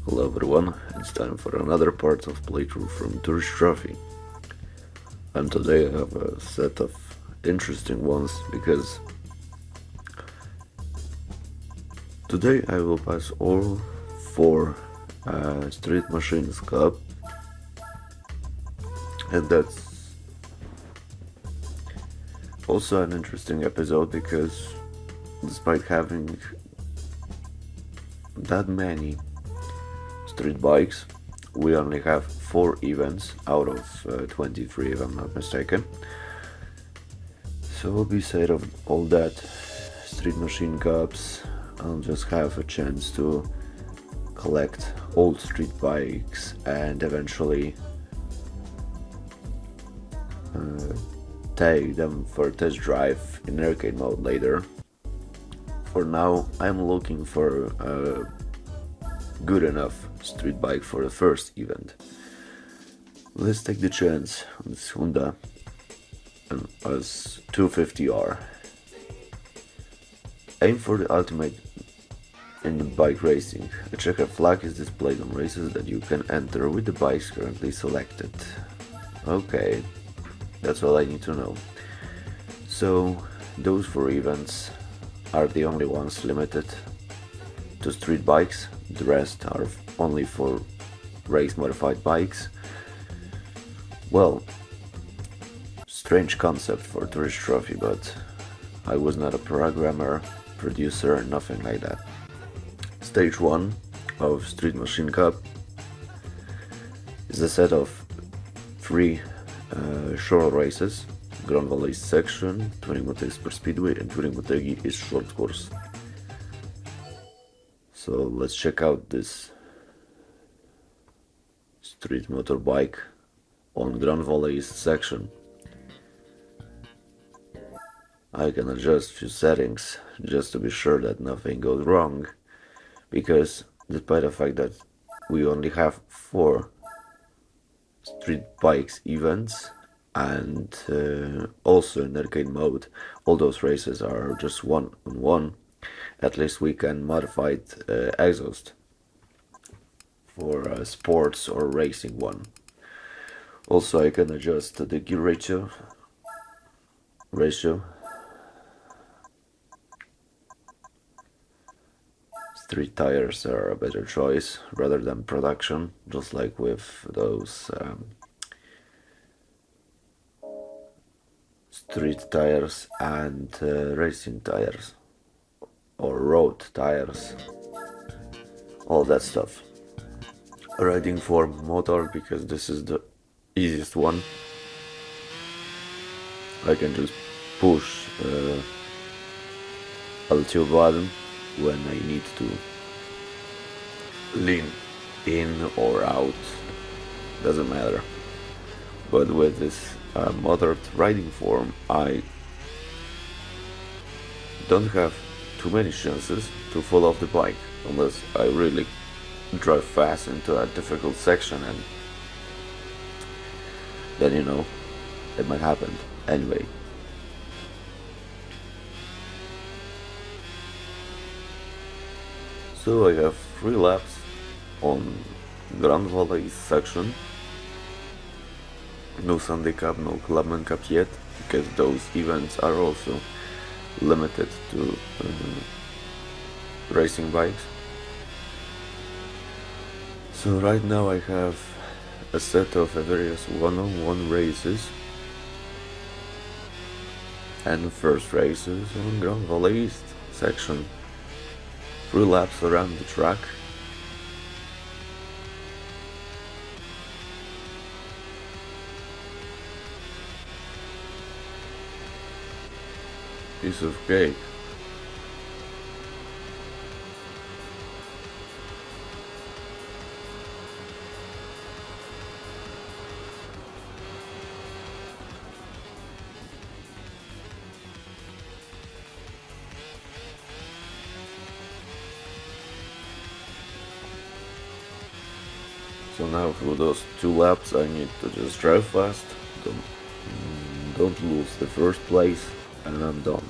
Hello everyone, it's time for another part of playthrough from Tourist Trophy. And today I have a set of interesting ones because today I will pass all four Street Machines Cup, and that's also an interesting episode because despite having that many street bikes, we only have 4 events out of 23 if I'm not mistaken. So beside of all that Street Machine Cups, I'll just have a chance to collect old street bikes and eventually take them for a test drive in arcade mode later. For now, I'm looking for a good enough street bike for the first event. Let's take the chance on this Honda as 250R. Aim for the ultimate in bike racing. A checkered flag is displayed on races that you can enter with the bikes currently selected. Okay, that's all I need to know. So, those 4 events are the only ones limited to street bikes. The rest are only for race modified bikes. Well, strange concept for Tourist Trophy, but I was not a programmer, producer, nothing like that. Stage 1 of Street Machine Cup is a set of 3 short races. Grand Valley is section, Touring Motegi per Speedway, and Touring Motegi is short course. So let's check out this street motorbike on Grand Valley East section. I can adjust few settings just to be sure that nothing goes wrong, because despite the fact that we only have 4 street bikes events and also in arcade mode, all those races are just 1-on-1. At least we can modify exhaust for sports or racing one. Also, I can adjust the gear ratio. Street tires are a better choice rather than production, just like with those street tires and racing tires or road tires, all that stuff. Riding form motor, because this is the easiest one. I can just push L2 button when I need to lean in or out, doesn't matter. But with this motored riding form, I don't have too many chances to fall off the bike unless I really drive fast into a difficult section, and then it might happen anyway. So I have 3 laps on Grand Valley section. No Sunday Cup, no Clubman Cup yet, because those events are also limited to racing bikes. So right now I have a set of various one-on-one races and first races on Grand Valley East section. 3 laps around the track. Piece of cake. So now for those 2 laps I need to just drive fast, don't lose the first place, and I'm done.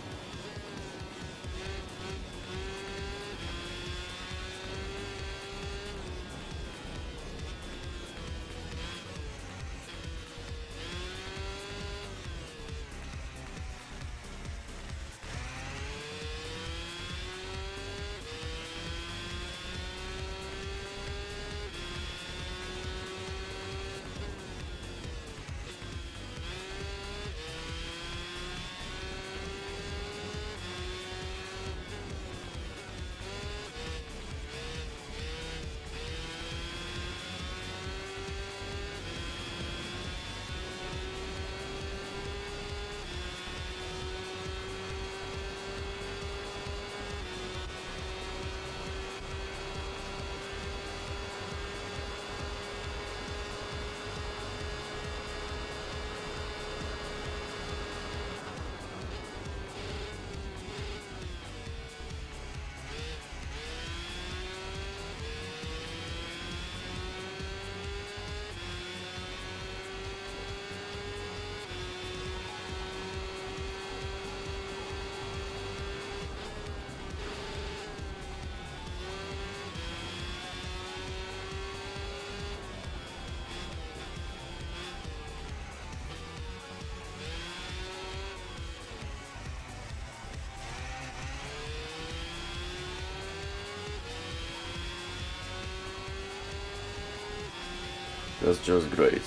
That's just great.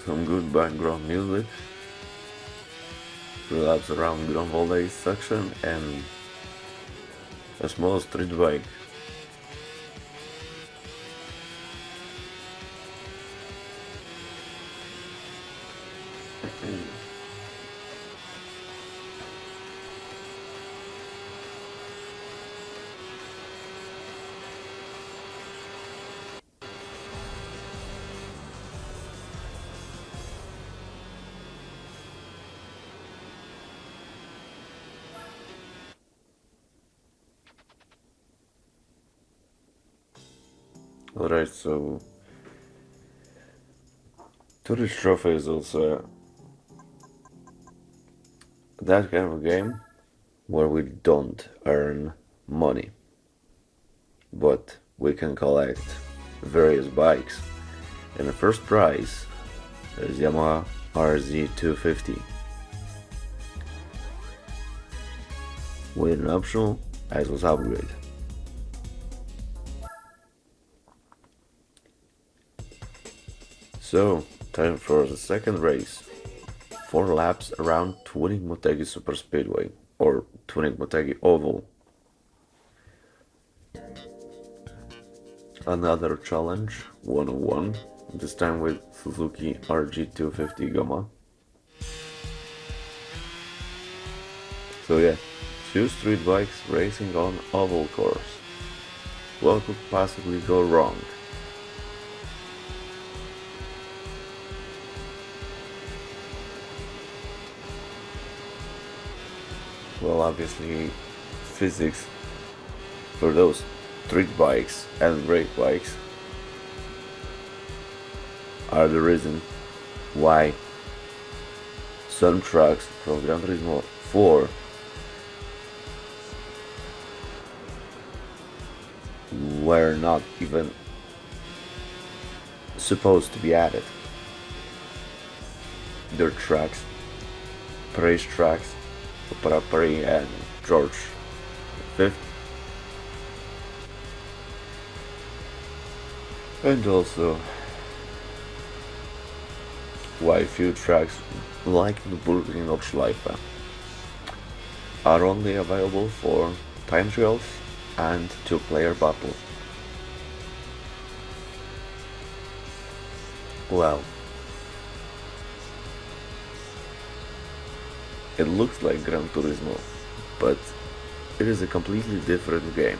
Some good background music, relax around ground voltage section, and a small street bike. Alright, so Tourist Trophy is also that kind of game where we don't earn money, but we can collect various bikes. And the first prize is Yamaha RZ250 with an optional exhaust upgrade. So, time for the second race. 4 laps around Tuning Motegi Superspeedway, or Tuning Motegi Oval. Another challenge, 101, this time with Suzuki RG250 Gamma. So yeah, 2 street bikes racing on oval course. What could possibly go wrong? Well, obviously, physics for those street bikes and race bikes are the reason why some trucks from Gran Turismo 4 were not even supposed to be added. Their tracks, Paris tracks, Opera Paris and George V, and also why few tracks like the Nürburgring Nordschleife are only available for time trials and 2-player battles. Well, it looks like Gran Turismo, but it is a completely different game.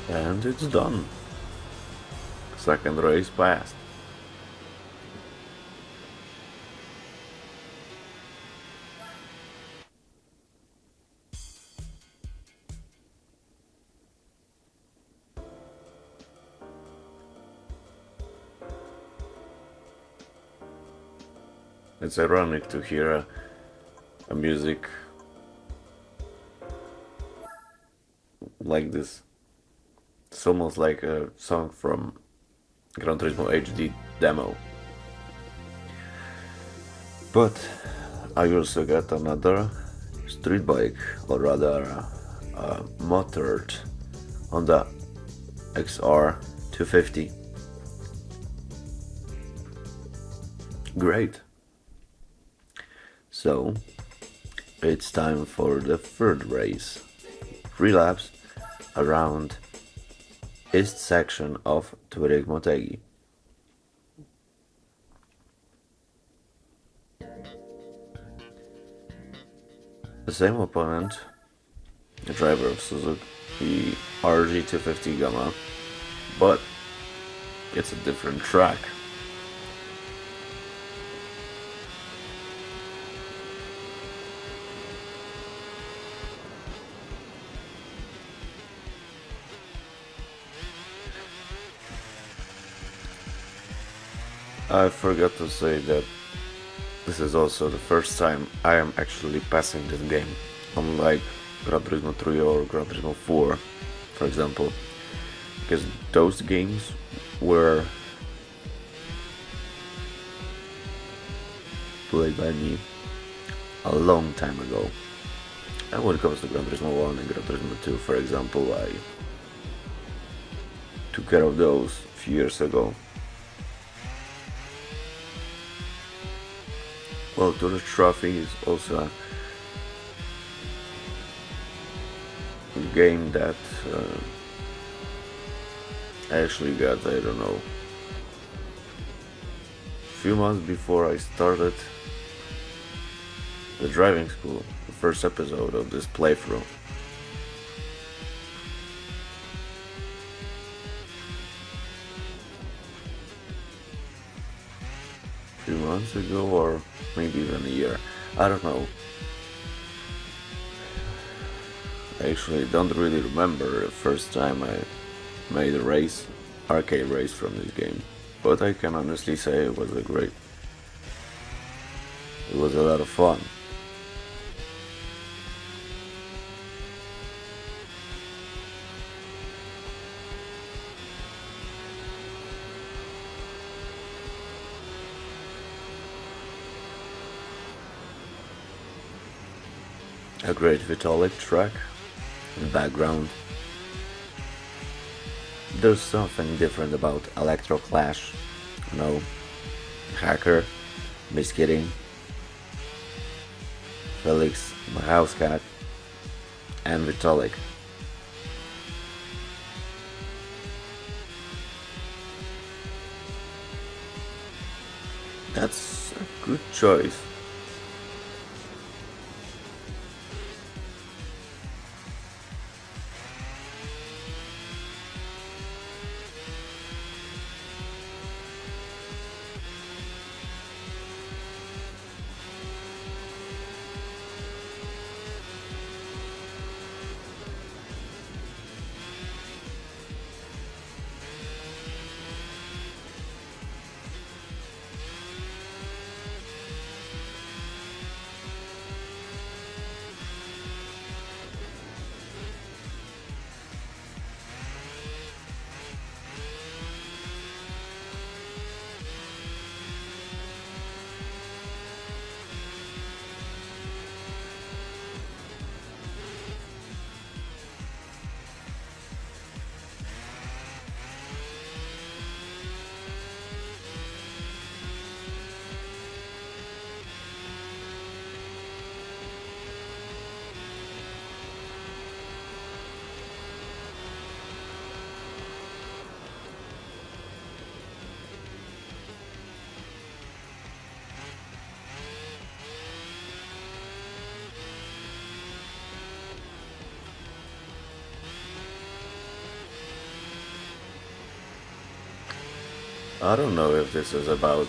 And it's done. Second race passed. It's ironic to hear a music like this. It's almost like a song from Gran Turismo HD demo. But I also got another street bike, or rather a motored Honda XR 250. Great. So it's time for the third race. 3 laps around east section of Tuareg Motegi. The same opponent, the driver of Suzuki RG250 Gamma, but it's a different track. I forgot to say that this is also the first time I am actually passing this game, unlike Gran Turismo 3 or Gran Turismo 4, for example, because those games were played by me a long time ago. And when it comes to Gran Turismo 1 and Gran Turismo 2, for example, I took care of those a few years ago. Well, Tourist Trophy is also a game that I actually got, I don't know, a few months before I started the driving school, the first episode of this playthrough. A few months ago, or maybe even a year, I don't know. I actually don't really remember the first time I made a race, arcade race from this game, but I can honestly say it was a lot of fun. A great Vitalik track in the background. There's something different about Electro Clash, Hacker, Miskidding, Felix Mahauskat, and Vitalik. That's a good choice. I don't know if this is about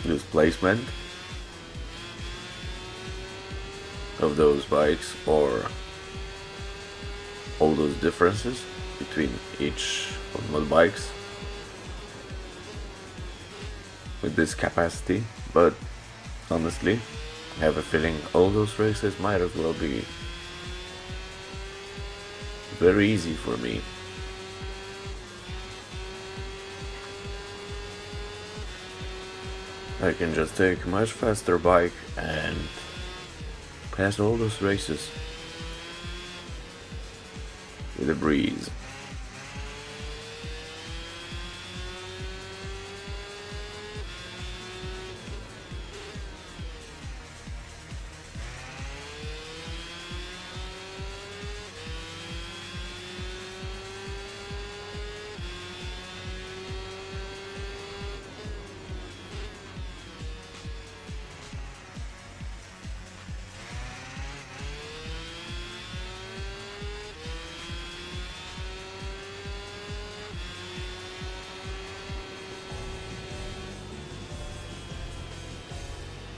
displacement of those bikes or all those differences between each of my bikes with this capacity. But honestly, I have a feeling all those races might as well be very easy for me. I can just take a much faster bike and pass all those races with a breeze.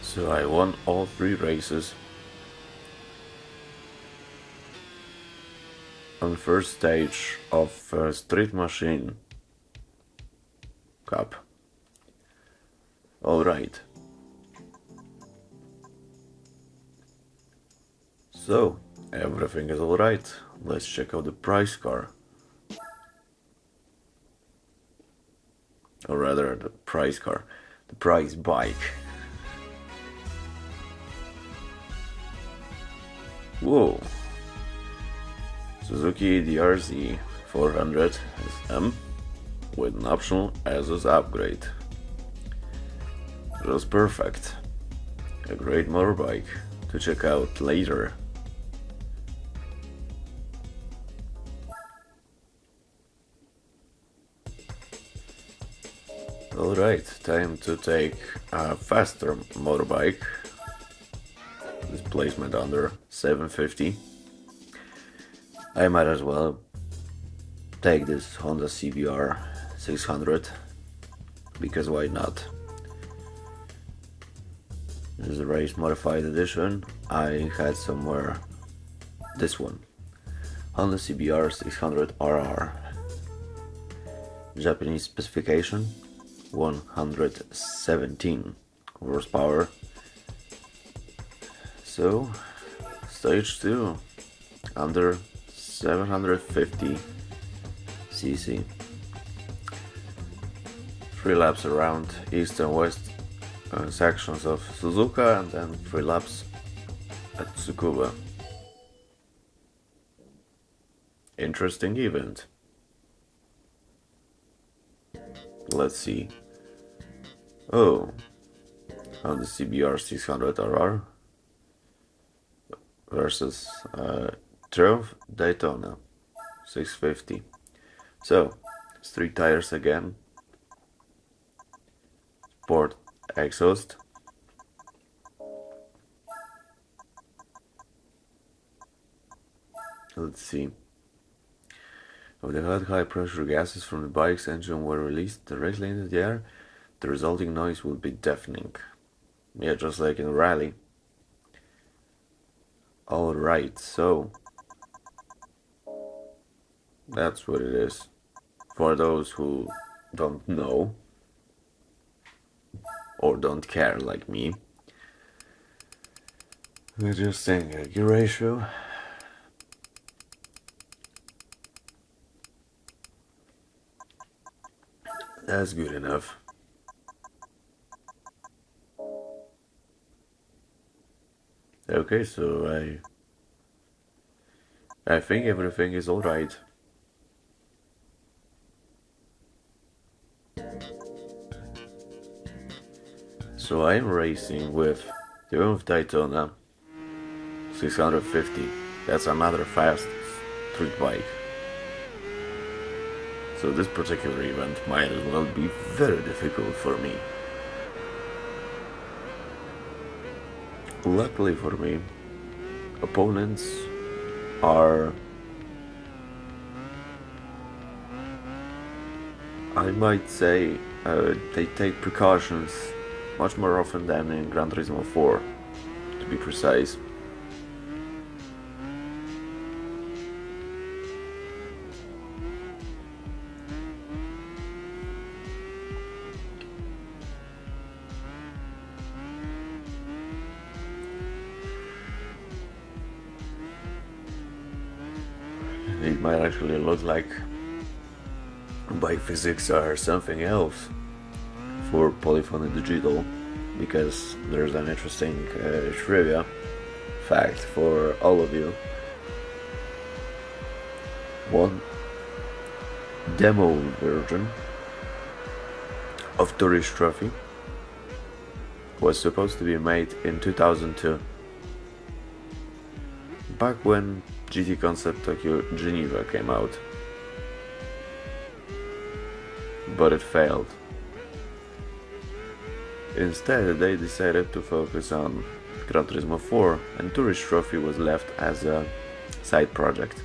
So I won all 3 races. On the first stage of Street Machine Cup. Alright. So, everything is alright. Let's check out the prize car. Or rather, the prize car. The prize bike. Whoa. Suzuki DRZ 400 SM with an optional ASUS upgrade. Just perfect. A great motorbike to check out later. Alright, time to take a faster motorbike. Displacement under 750. I might as well take this Honda CBR 600 because why not? This is a race modified edition. I had somewhere this one, Honda CBR 600 RR. Japanese specification 117 horsepower. So stage 2 under 750 cc. 3 laps around east and west sections of Suzuka and then 3 laps at Tsukuba. Interesting event. Let's see. Oh, on the CBR 600 RR versus Triumph Daytona 650. So, street tires again. Sport exhaust. Let's see. When the hot high pressure gases from the bike's engine were released directly into the air, the resulting noise will be deafening. Yeah, just like in a rally. Alright, so that's what it is. For those who don't know or don't care like me, we're just saying a gear ratio. That's good enough. Okay, so I think everything is alright. So I'm racing with the Triumph Daytona 650. That's another fast street bike. So this particular event might as well be very difficult for me. Luckily for me, opponents are, I might say, they take precautions much more often than in Gran Turismo 4, to be precise. it might actually look like bike physics or something else for Polyphony Digital, because there's an interesting trivia fact for all of you. One demo version of Tourist Trophy was supposed to be made in 2002, back when GT Concept Tokyo Geneva came out, but it failed. Instead, they decided to focus on Gran Turismo 4, and Tourist Trophy was left as a side project.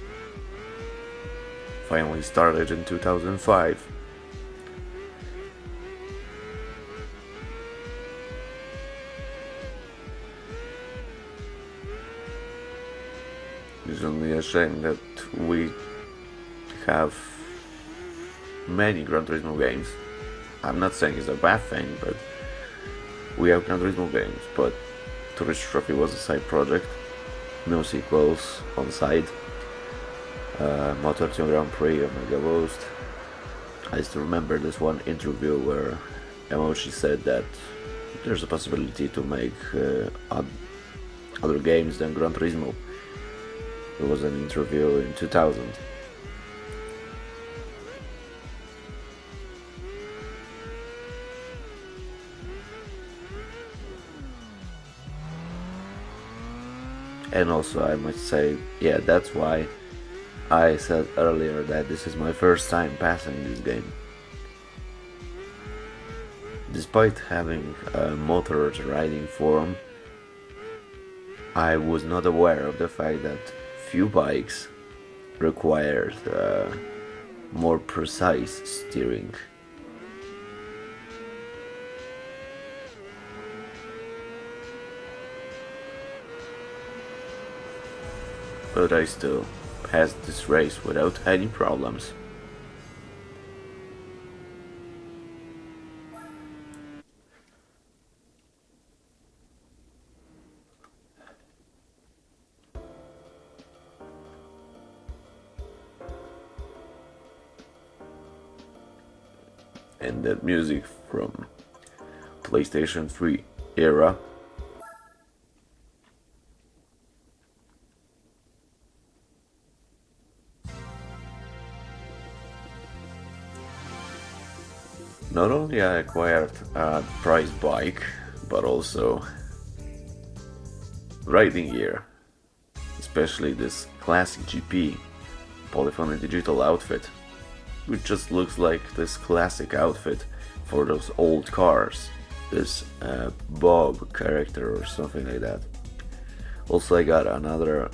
Finally started in 2005. It's only a shame that we have many Gran Turismo games. I'm not saying it's a bad thing, but we have Gran Turismo games, but Tourist Trophy was a side project, no sequels on side. Motor 2 Grand Prix of Mega Boost. I still remember this one interview where Emochi said that there's a possibility to make other games than Gran Turismo. It was an interview in 2000. And also I must say, yeah, that's why I said earlier that this is my first time passing this game. Despite having a motored riding forum, I was not aware of the fact that few bikes required more precise steering. But I still passed this race without any problems. And that music from PlayStation 3 era. Not only I acquired a prize bike, but also riding gear, especially this classic GP Polyphony Digital outfit, which just looks like this classic outfit for those old cars, this Bob character or something like that. Also I got another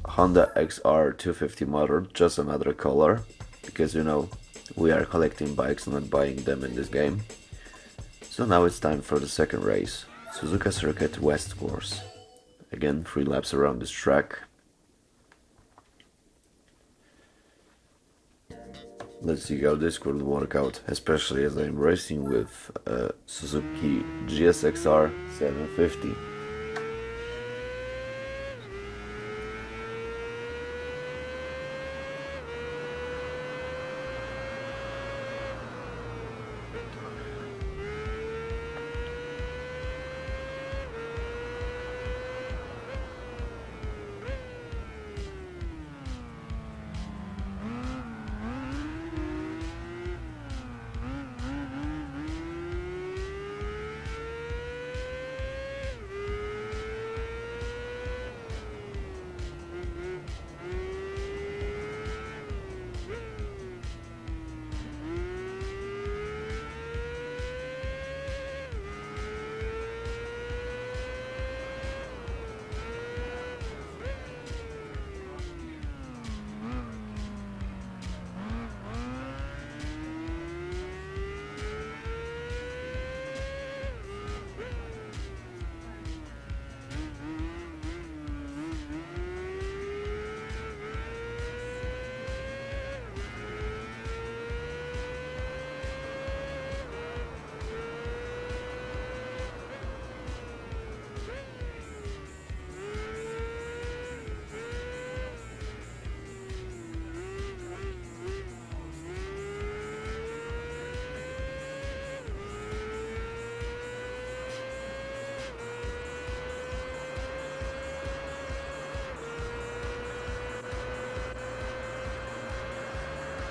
Honda XR 250 motor, just another color, because you know, we are collecting bikes, not buying them in this game. So now it's time for the second race, Suzuka Circuit West Course. Again, 3 laps around this track. Let's see how this could work out, especially as I'm racing with Suzuki GSXR 750.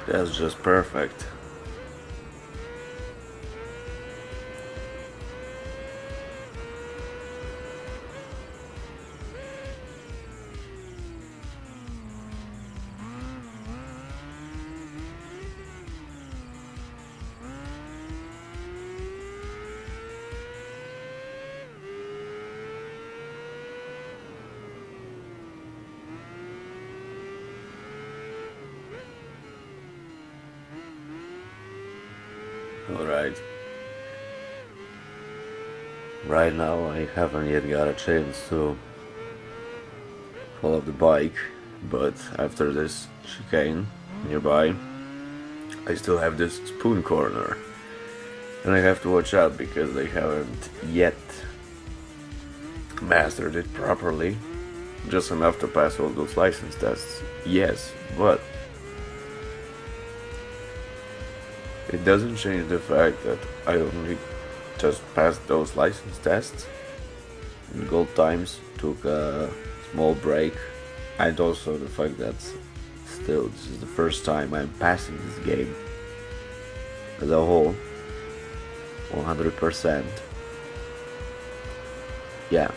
That's just perfect. Alright. Right now I haven't yet got a chance to follow the bike, but after this chicane nearby, I still have this spoon corner. And I have to watch out because I haven't yet mastered it properly. Just enough to pass all those license tests, yes, but it doesn't change the fact that I only just passed those license tests. In gold times, took a small break, and also the fact that still this is the first time I'm passing this game as a whole, 100%. Yeah.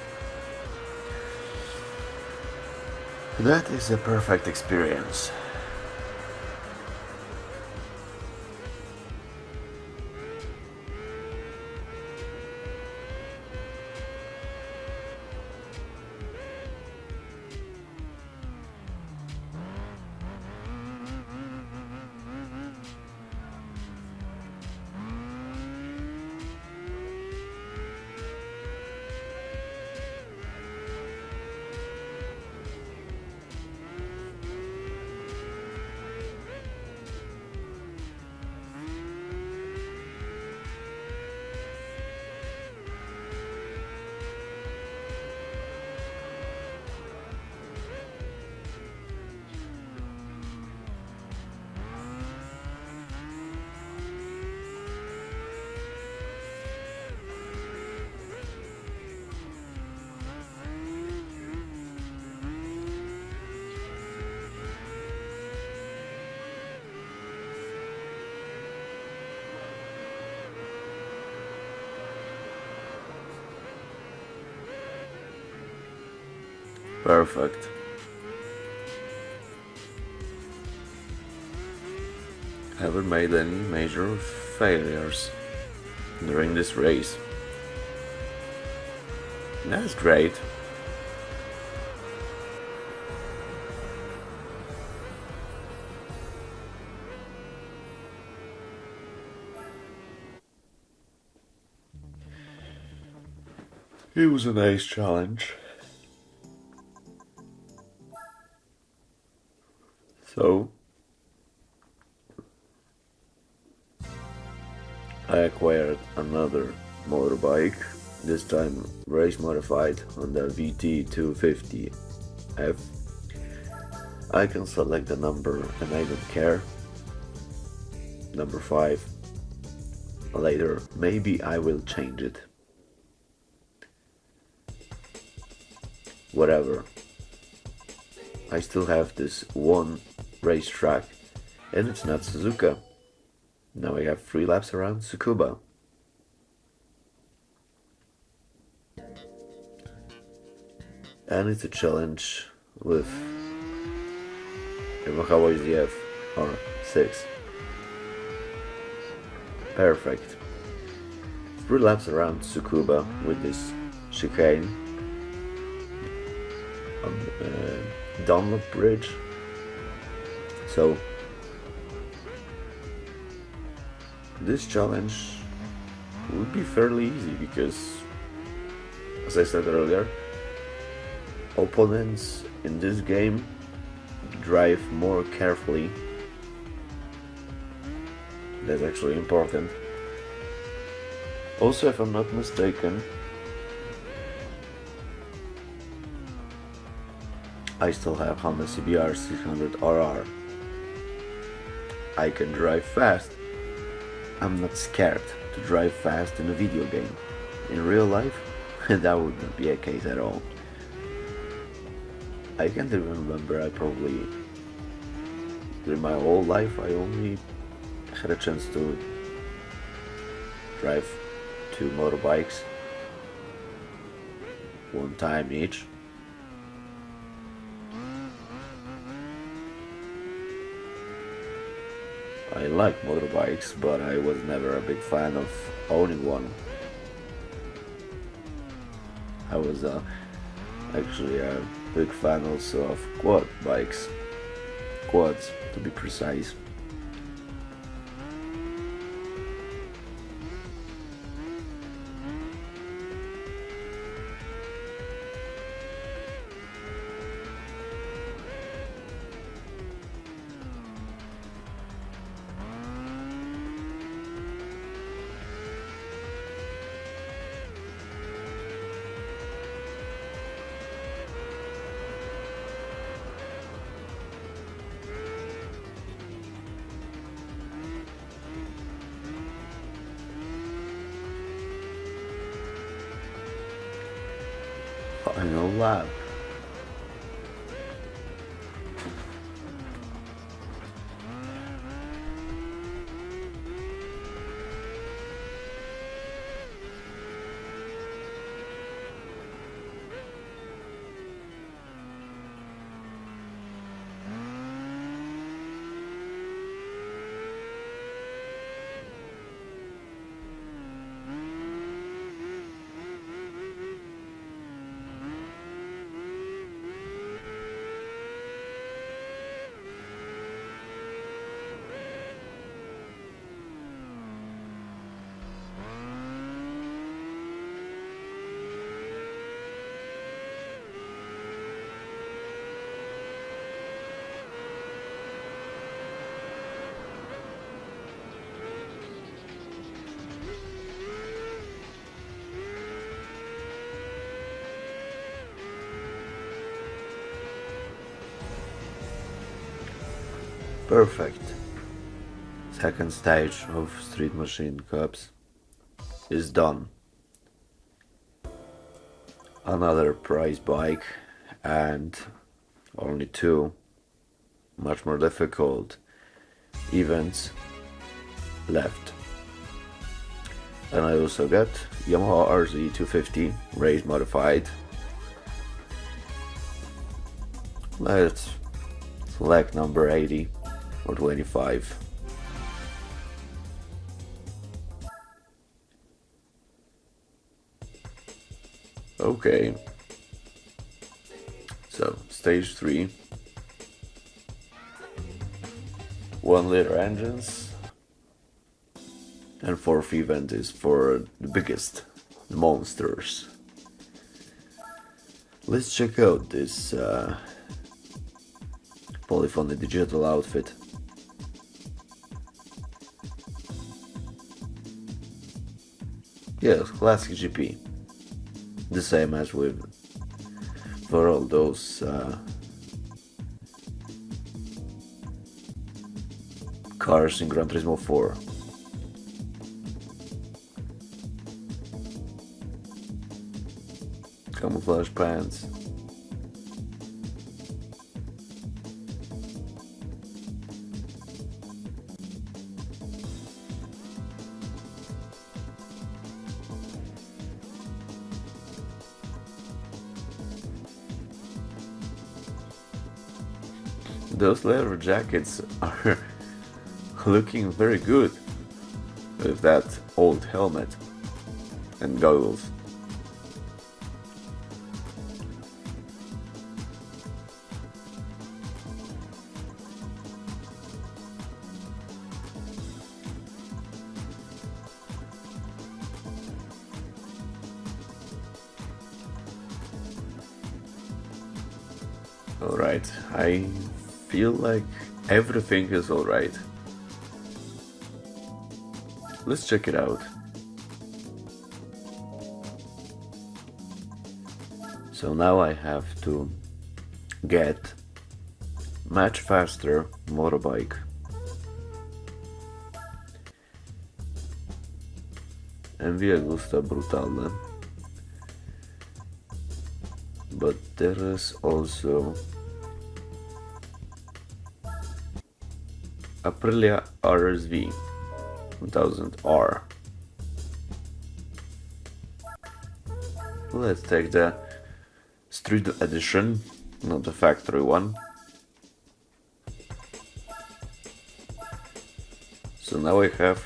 That is a perfect experience. Perfect. Haven't made any major failures during this race. That's great. It was a nice challenge. So, I acquired another motorbike, this time race modified on the VT250F. I can select the number and I don't care. Number 5. Later, maybe I will change it. Whatever. I still have this one racetrack, and it's not Suzuka. Now I have 3 laps around Tsukuba. And it's a challenge with Yamaha YZF R6. Perfect. 3 laps around Tsukuba with this chicane on Dunlop Bridge. So this challenge would be fairly easy because, as I said earlier, opponents in this game drive more carefully. That's actually important. Also, if I'm not mistaken, I still have Honda CBR 600RR. I can drive fast. I'm not scared to drive fast in a video game. In real life, that would not be a case at all. I can't even remember, I probably During my whole life, I only had a chance to drive two motorbikes, one time each. I like motorbikes, but I was never a big fan of owning one. I was actually a big fan also of quad bikes, quads to be precise. Final lap. Perfect. Second stage of Street Machine Cups is done. Another prize bike and only two much more difficult events left. And I also got Yamaha RZ250 race modified. Let's select number 80 or 25. Okay, so stage 3, 1-liter engines, and fourth event is for the biggest, the monsters. Let's check out this polyphony digital outfit. Yes, classic GP. The same as with for all those cars in Gran Turismo 4. Camouflage pants. Those leather jackets are looking very good with that old helmet and goggles. Alright, I feel like everything is alright. Let's check it out. So now I have to get much faster motorbike. Envy gusta brutalne. But there is also Aprilia RSV 1000R. Let's take the street edition, not the factory one. So now we have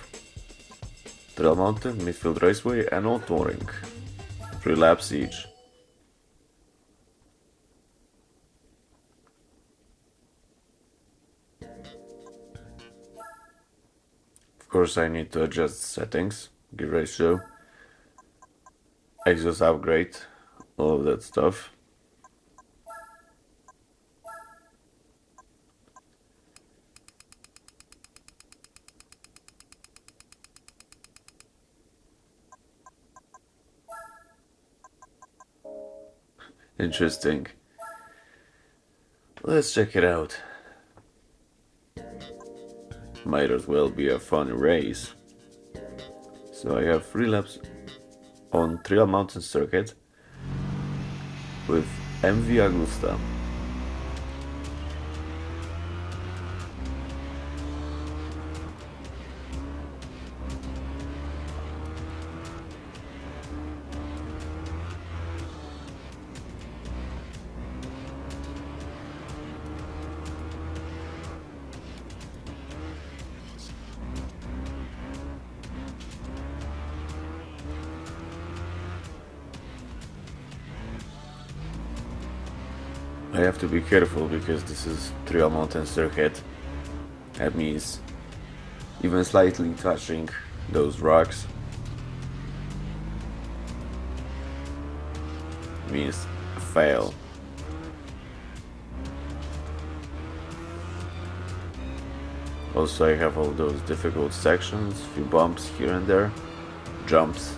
Trail Mountain, Midfield Raceway and Old Touring. 3 laps each. Of course I need to adjust settings, gear ratio, exhaust upgrade, all of that stuff. Interesting. Let's check it out. Might as well be a fun race. So I have 3 laps on Trail Mountain Circuit with MV Agusta. I have to be careful because this is Trail Mountain Circuit. That means even slightly touching those rocks means a fail. Also I have all those difficult sections, few bumps here and there, jumps,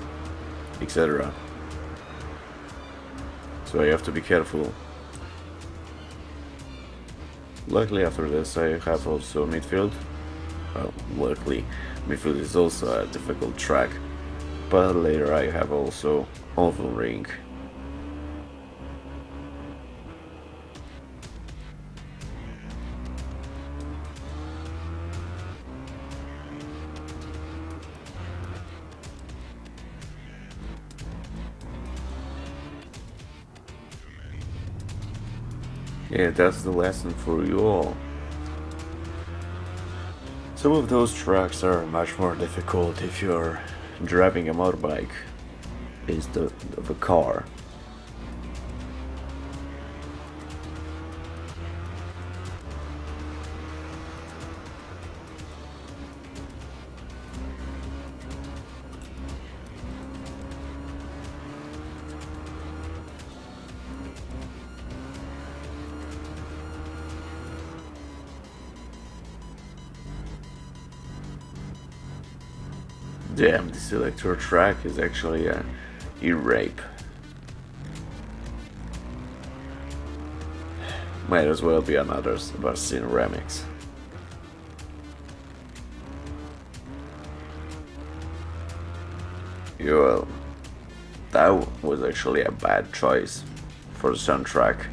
etc. So I have to be careful. Luckily after this I have also midfield. Well, luckily, midfield is also a difficult track, but later I have also oval ring. Yeah, that's the lesson for you all. Some of those tracks are much more difficult if you're driving a motorbike instead of a car. Damn, this electro track is actually a e-rape. Might as well be another Sebastian remix. Well, that was actually a bad choice for the soundtrack.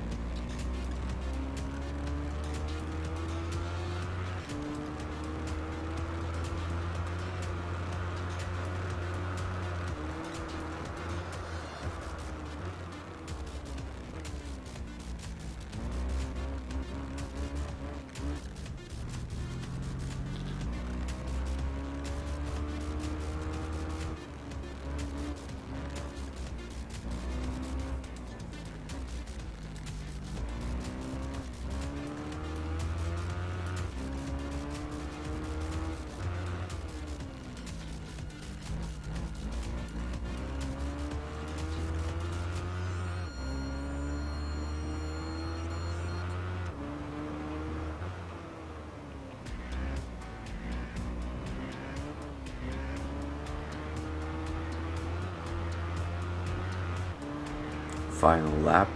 Final lap.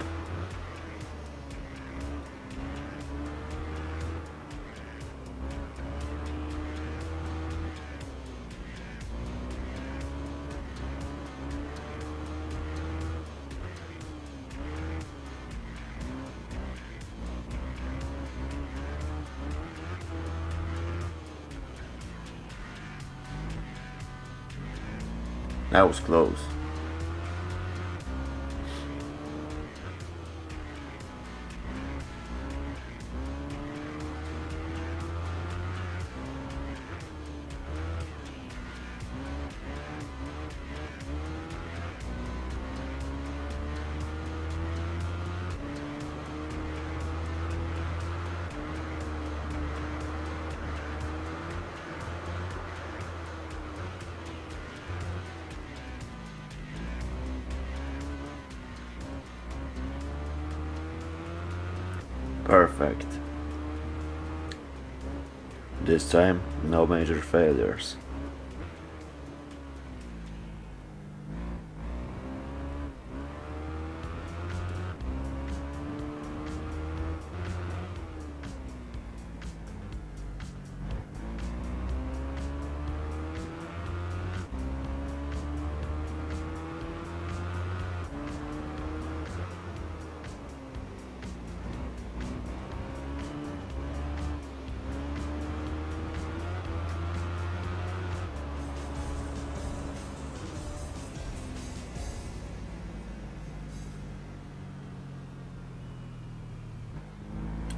That was close. Perfect. This time, no major failures.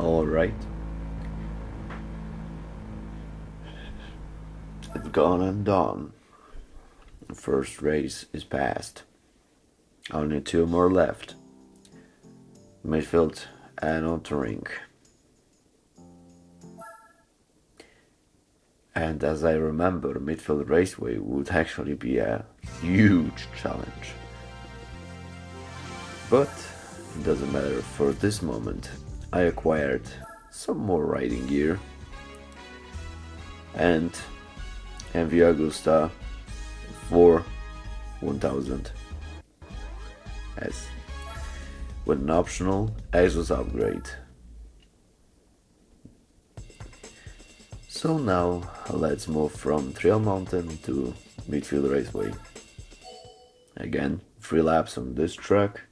Alright. It's gone and done. The first race is passed. Only two more left. Midfield and outer ring. And as I remember, Midfield Raceway would actually be a huge challenge. But it doesn't matter for this moment. I acquired some more riding gear and MV Agusta for 1000 S with an optional exhaust upgrade. So now let's move from Trail Mountain to Midfield Raceway. Again, 3 laps on this track.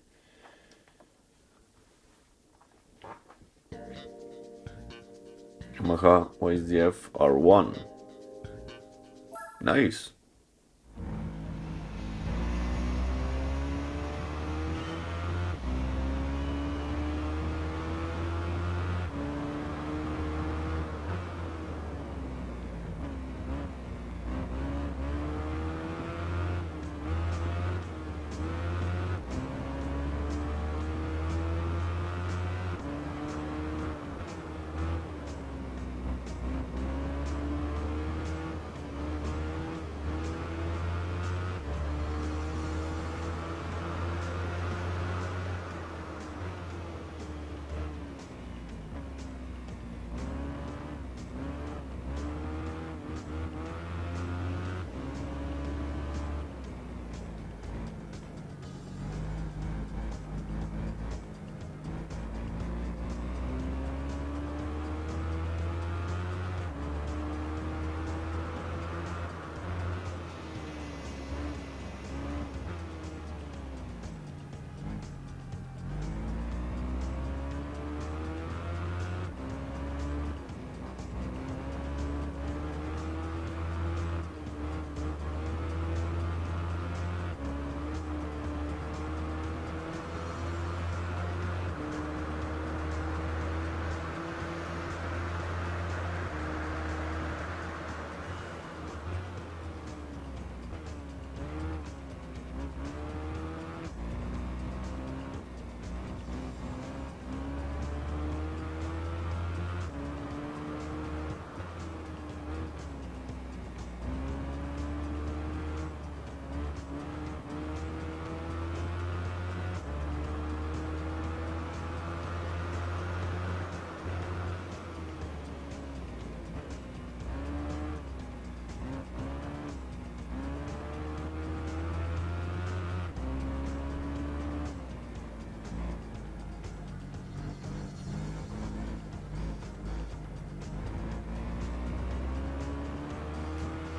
Yamaha YZF R1. Nice.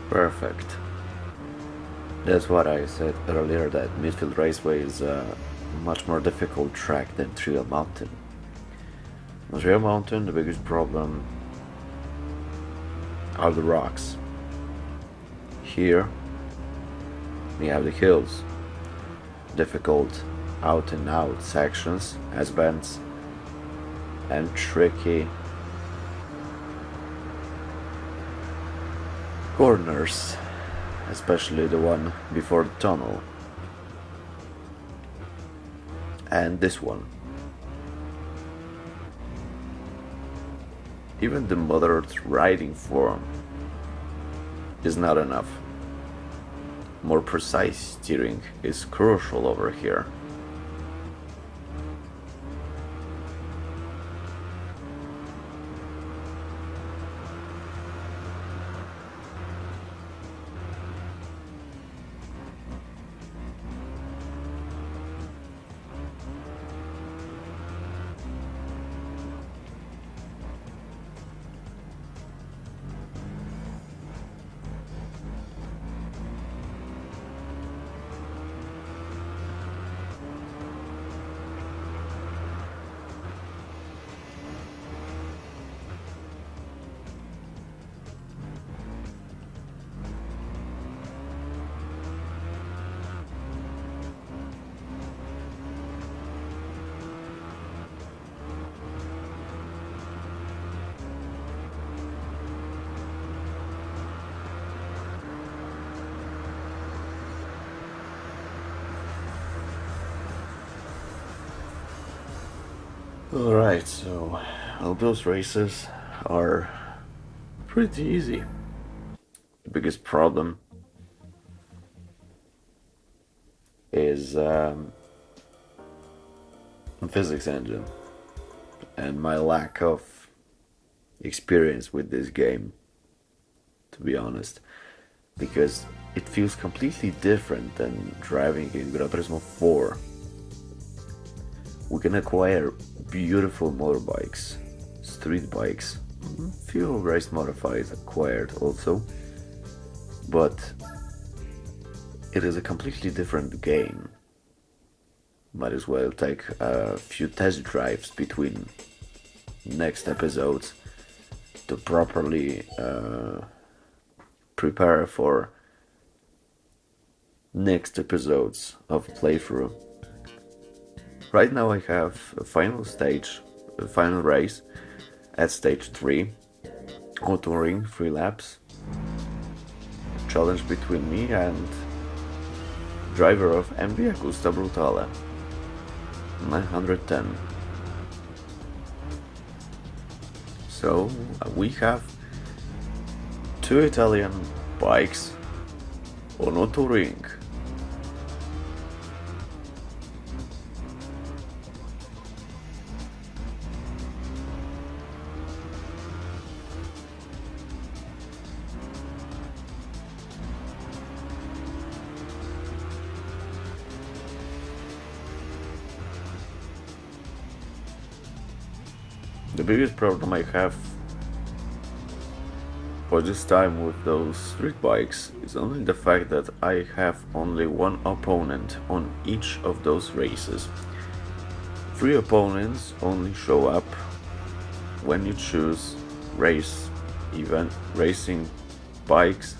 Perfect. That's what I said earlier, that Midfield Raceway is a much more difficult track than Trail Mountain. On Trail Mountain, the biggest problem are the rocks. Here, We have the hills, difficult out and out sections, S-bends, and tricky corners, especially the one before the tunnel. And this one. Even the moderate riding form is not enough. More precise steering is crucial over here. Alright, so all those races are pretty easy. The biggest problem is physics engine and my lack of experience with this game, to be honest, because it feels completely different than driving in Gran Turismo 4. We can acquire beautiful motorbikes, street bikes, few race modifieds acquired also, but it is a completely different game. Might as well take a few test drives between next episodes to properly prepare for next episodes of playthrough. Right now I have a final stage, a final race at stage 3, auto ring, 3 laps, challenge between me and driver of MV Agusta Brutale, 910. So we have 2 Italian bikes on auto ring. The biggest problem I have for this time with those street bikes is only the fact that I have only one opponent on each of those races. 3 opponents only show up when you choose racing bikes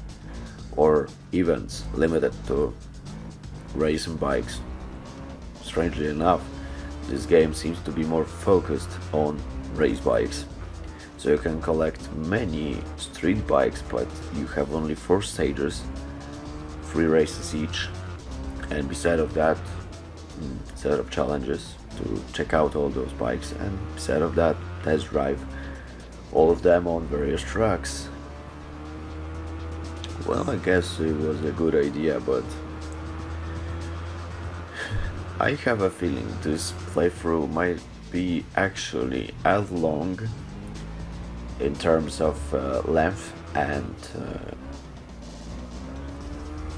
or events limited to racing bikes. Strangely enough, this game seems to be more focused on race bikes. So you can collect many street bikes, but you have only 4 stages, 3 races each, and beside of that, set of challenges to check out all those bikes, and beside of that, test drive all of them on various tracks. Well, I guess it was a good idea, but I have a feeling this playthrough might be actually as long in terms of length and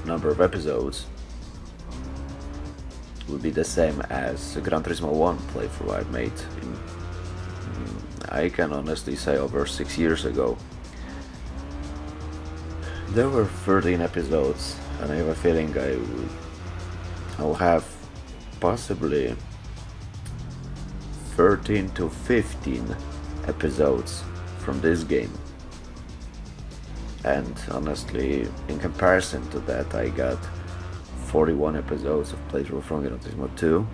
number of episodes will be the same as Gran Turismo 1 playthrough I made I can honestly say over 6 years ago. There were 13 episodes and I have a feeling I'll have possibly 13 to 15 episodes from this game, and honestly in comparison to that I got 41 episodes of playthrough from Gran Turismo 2,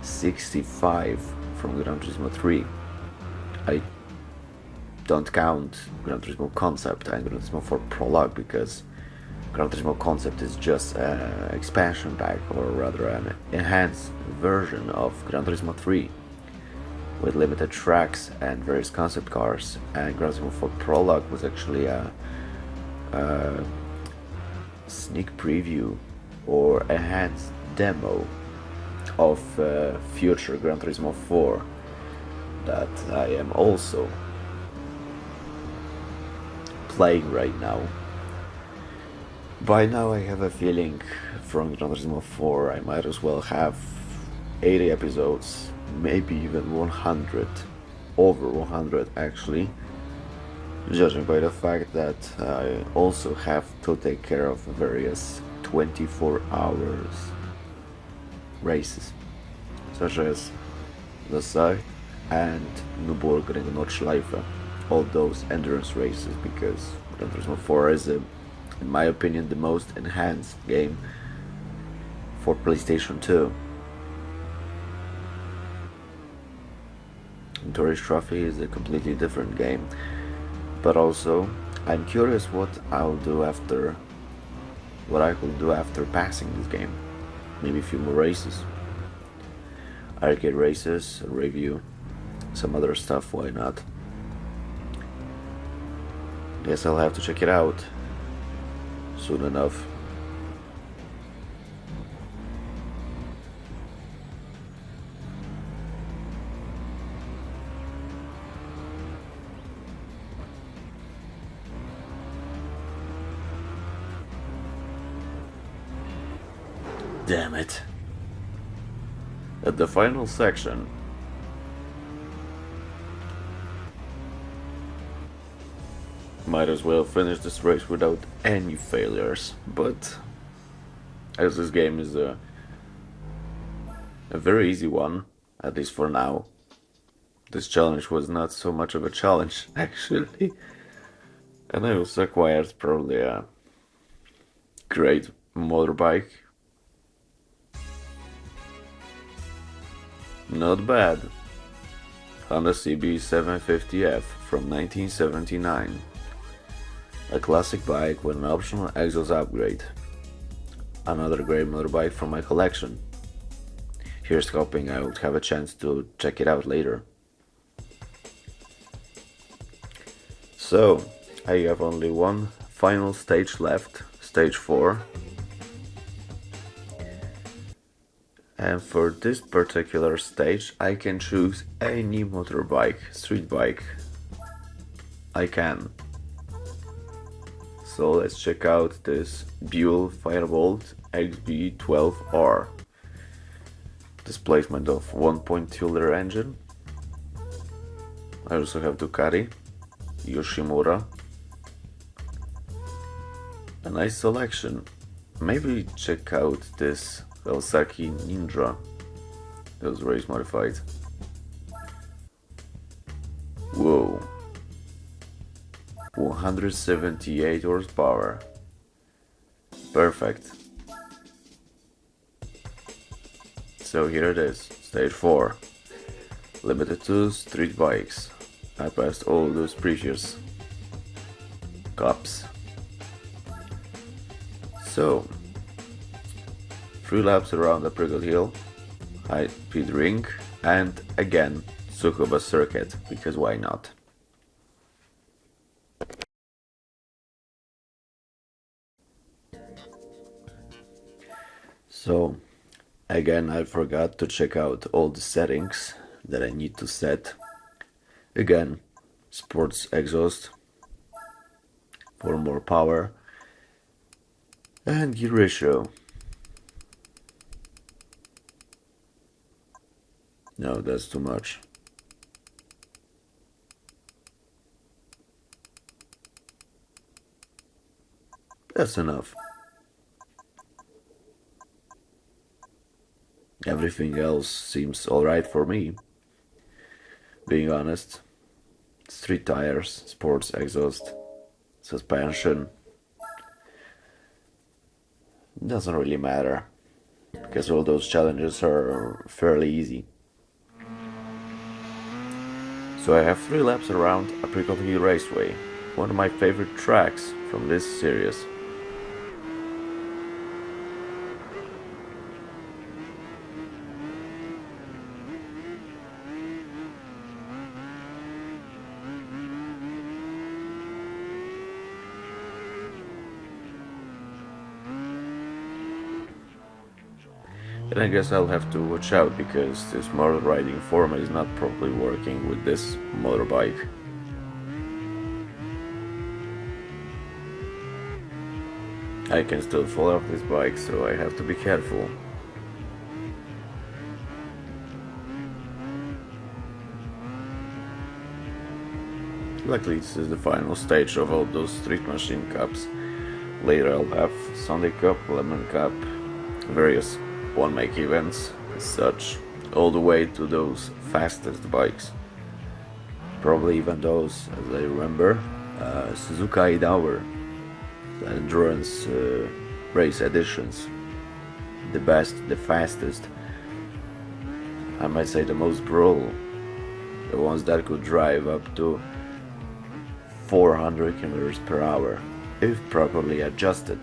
65 from Gran Turismo 3. I don't count Gran Turismo Concept and Gran Turismo 4 Prologue because Gran Turismo Concept is just an expansion pack, or rather an enhanced version of Gran Turismo 3 with limited tracks and various concept cars, and Gran Turismo 4 Prologue was actually a sneak preview or enhanced demo of future Gran Turismo 4 that I am also playing right now. By now I have a feeling from Gran Turismo 4 I might as well have 80 episodes, maybe even 100, over 100 actually, judging by the fact that I also have to take care of various 24 hours races, such as the Site and Nürburgring Nordschleife, all those endurance races, because Gran Turismo 4 is, in my opinion, the most enhanced game for PlayStation 2. Tourist Trophy is a completely different game, but also I'm curious what I could do after passing this game. Maybe a few more races, arcade races, a review, some other stuff, why not? Guess I'll have to check it out soon enough. Damn it. At the final section, might as well finish this race without any failures, but as this game is a very easy one, at least for now, this challenge was not so much of a challenge actually, and I also acquired probably a great motorbike. Not bad. Honda CB 750F from 1979. A classic bike with an optional exhaust upgrade. Another great motorbike from my collection. Here's hoping I would have a chance to check it out later. So, I have only one final stage left, stage 4. And for this particular stage, I can choose any motorbike, street bike I can. So let's check out this Buell Firebolt XB12R. Displacement of 1.2 liter engine. I also have Ducati, Yoshimura. A nice selection. Maybe check out this Kawasaki Ninja, that was race modified. Whoa, 178 horsepower, perfect. So here it is, stage 4, limited to street bikes. I passed all those previous cups. So 3 laps around the Priggle Hill, high speed ring, and again Tsukuba circuit, because why not? So again I forgot to check out all the settings that I need to set. Again, sports exhaust for more power, and gear ratio. No, that's too much. That's enough. Everything else seems alright for me, being honest. Street tires, sports exhaust, suspension. Doesn't really matter. because all those challenges are fairly easy. So I have 3 laps around Apricot Hill Raceway, one of my favorite tracks from this series. And I guess I'll have to watch out because this motor riding format is not properly working with this motorbike. I can still fall off this bike, so I have to be careful. Luckily this is the final stage of all those Street Machine Cups. Later I'll have Sunday Cup, Lemon Cup, various one-make events as such, all the way to those fastest bikes. Probably even those, as I remember, Suzuka 8 Hour, the endurance race editions. The best, the fastest, I might say the most brutal, the ones that could drive up to 400 km per hour, if properly adjusted.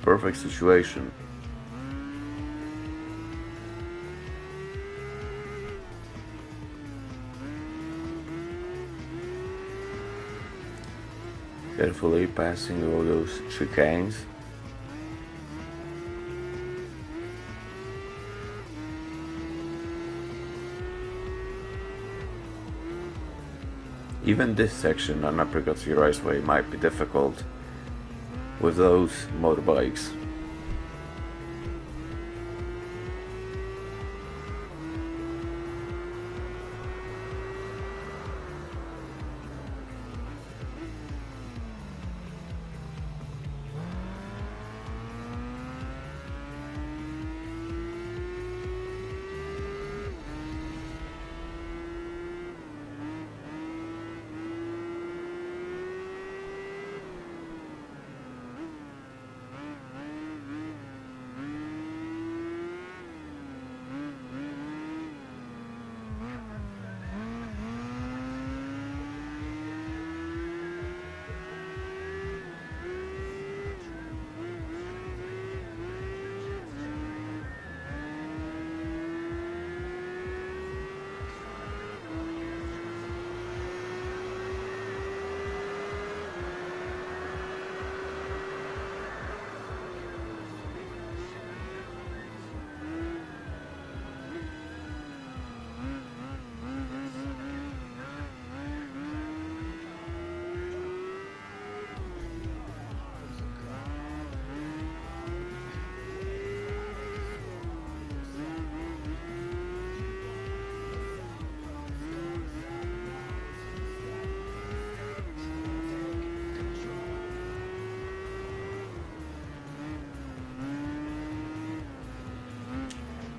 Perfect situation. Carefully passing all those chicanes. Even this section on Apricot Hill Raceway might be difficult with those motorbikes.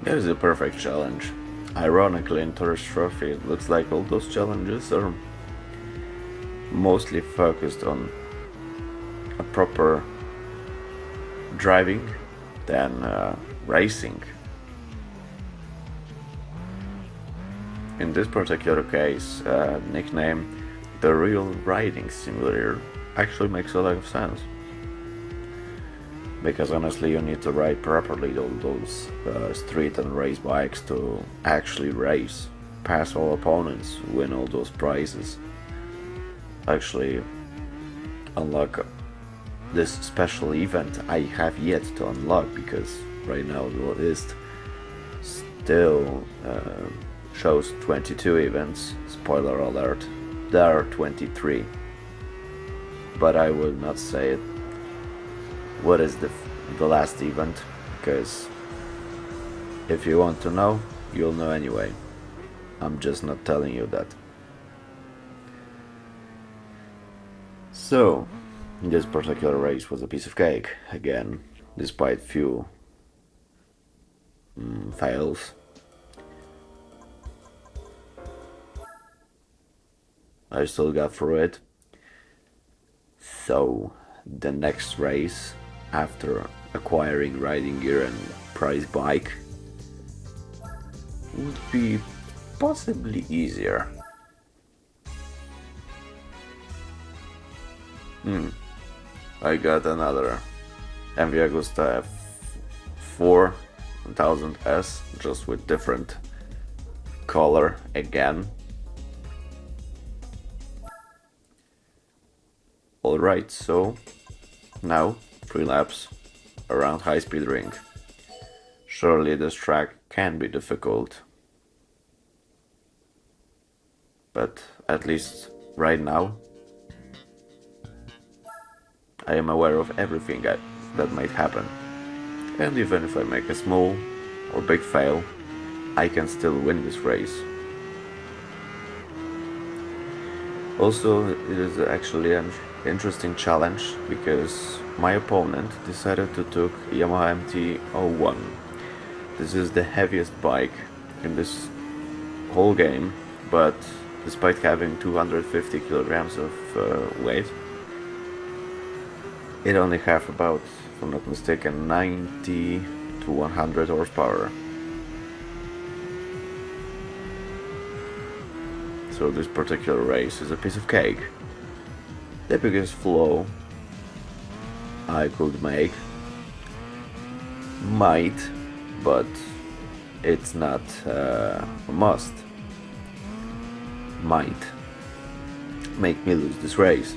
That is a perfect challenge. Ironically, in Tourist Trophy, it looks like all those challenges are mostly focused on a proper driving than racing. In this particular case, nickname the Real Riding Simulator actually makes a lot of sense. Because honestly, you need to ride properly all those street and race bikes to actually race, pass all opponents, win all those prizes, actually unlock this special event I have yet to unlock, because right now the list still shows 22 events. Spoiler alert, there are 23, but I will not say it. What is the last event, because if you want to know, you'll know anyway. I'm just not telling you that. So, this particular race was a piece of cake, again, despite few fails. I still got through it. So, the next race, after acquiring riding gear and prize bike, would be possibly easier. I got another MV Agusta F4 1000S, just with different color again. Alright, so now 3 laps around High Speed Ring. Surely this track can be difficult, but at least right now I am aware of everything that might happen, and even if I make a small or big fail, I can still win this race. Also, it is actually an interesting challenge because my opponent decided to take Yamaha MT-01. This is the heaviest bike in this whole game, but despite having 250 kilograms of weight, it only have about, if I'm not mistaken, 90 to 100 horsepower. So this particular race is a piece of cake. The biggest flaw I could make might, but it's not a must, might make me lose this race.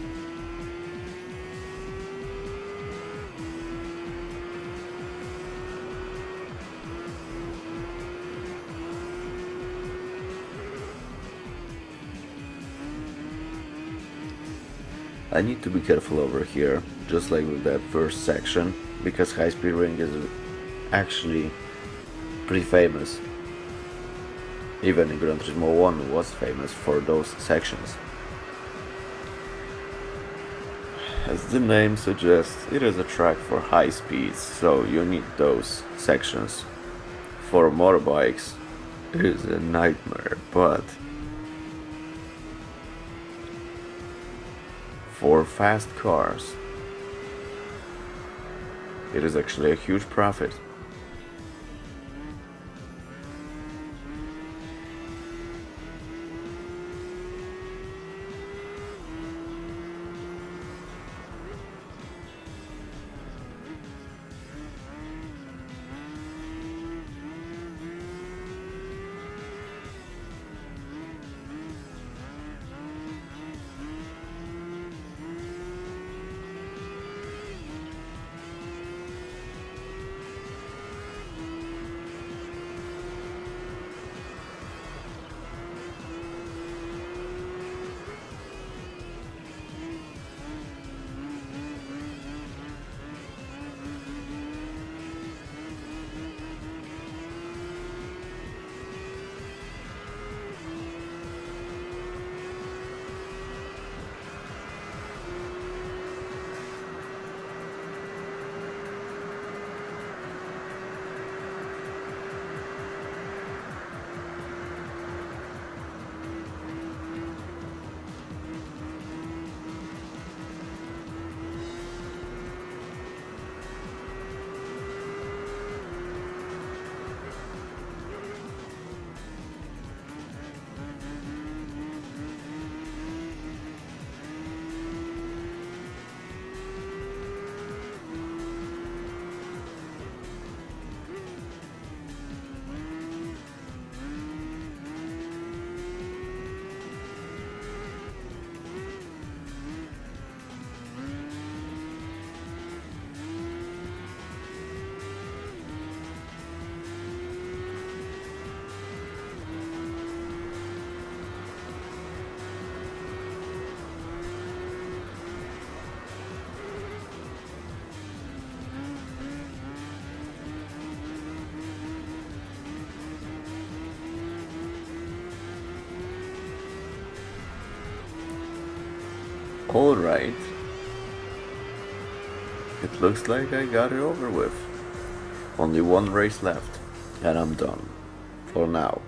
I need to be careful over here, just like with that first section, because High Speed Ring is actually pretty famous. Even in Gran Turismo 1 was famous for those sections. As the name suggests, it is a track for high speeds, so you need those sections. For motorbikes, it is a nightmare, but for fast cars, it is actually a huge profit. Alright. It looks like I got it over with. Only one race left, and I'm done. For now.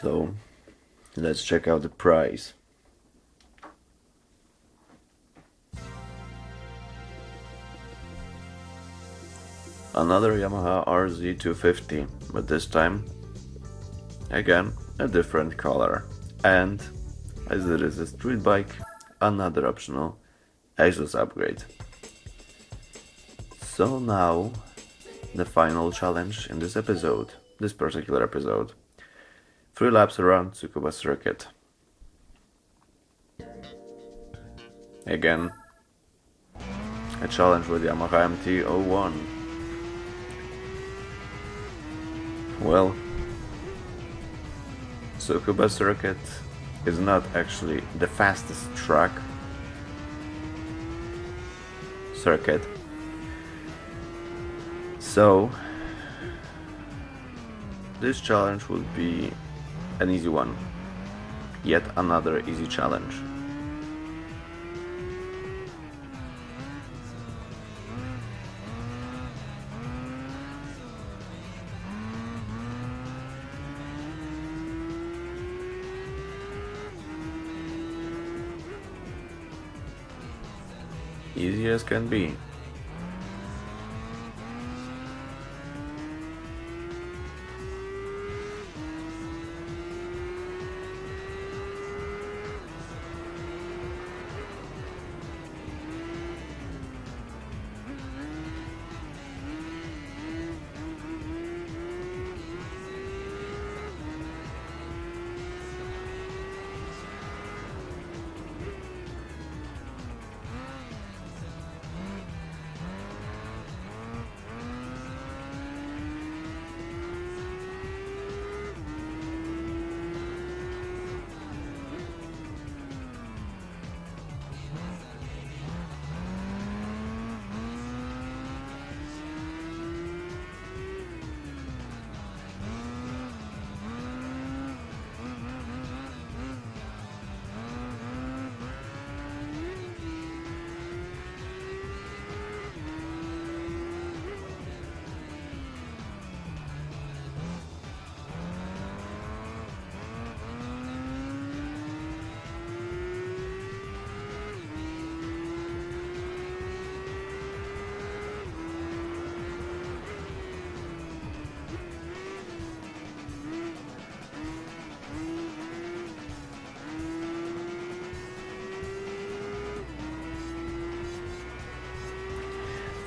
So, let's check out the price. Another Yamaha RZ250, but this time, again, a different color. And, as it is a street bike, another optional exhaust upgrade. So now, the final challenge in this particular episode. 3 laps around Tsukuba circuit. Again, a challenge with Yamaha MT-01. Well, Tsukuba circuit is not actually the fastest circuit. So, this challenge would be an easy one. Yet another easy challenge. Easy as can be.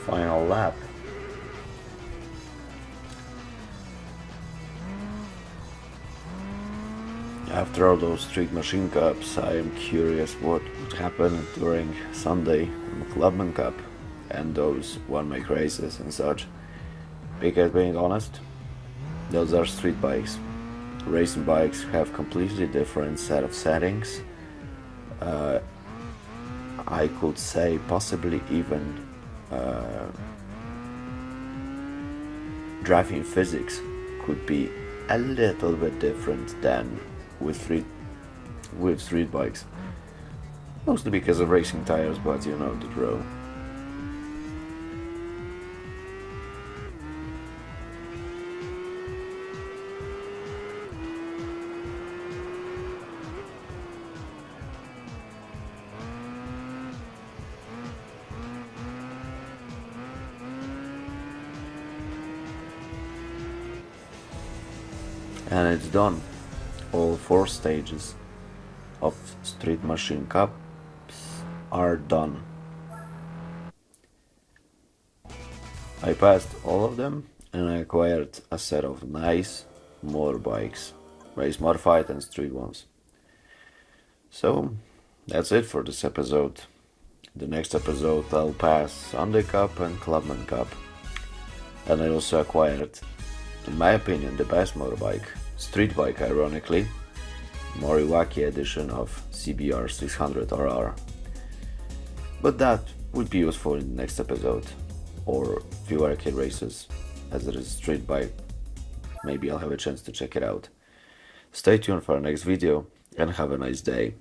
Final lap. After all those street machine cups, I am curious what would happen during Sunday Clubman Cup and those one-make races and such. Because being honest, those are street bikes. Racing bikes have completely different set of settings. I could say possibly even driving physics could be a little bit different than with street bikes. Mostly because of racing tires, but you know the drill. And it's done. All 4 stages of Street Machine Cups are done. I passed all of them and I acquired a set of nice motorbikes, race modified and street ones. So that's it for this episode. The next episode I'll pass Sunday Cup and Clubman Cup. And I also acquired, in my opinion, the best motorbike, street bike ironically, Moriwaki edition of CBR 600RR. But that would be useful in the next episode. or few arcade races, as it is a street bike. Maybe I'll have a chance to check it out. Stay tuned for our next video and have a nice day.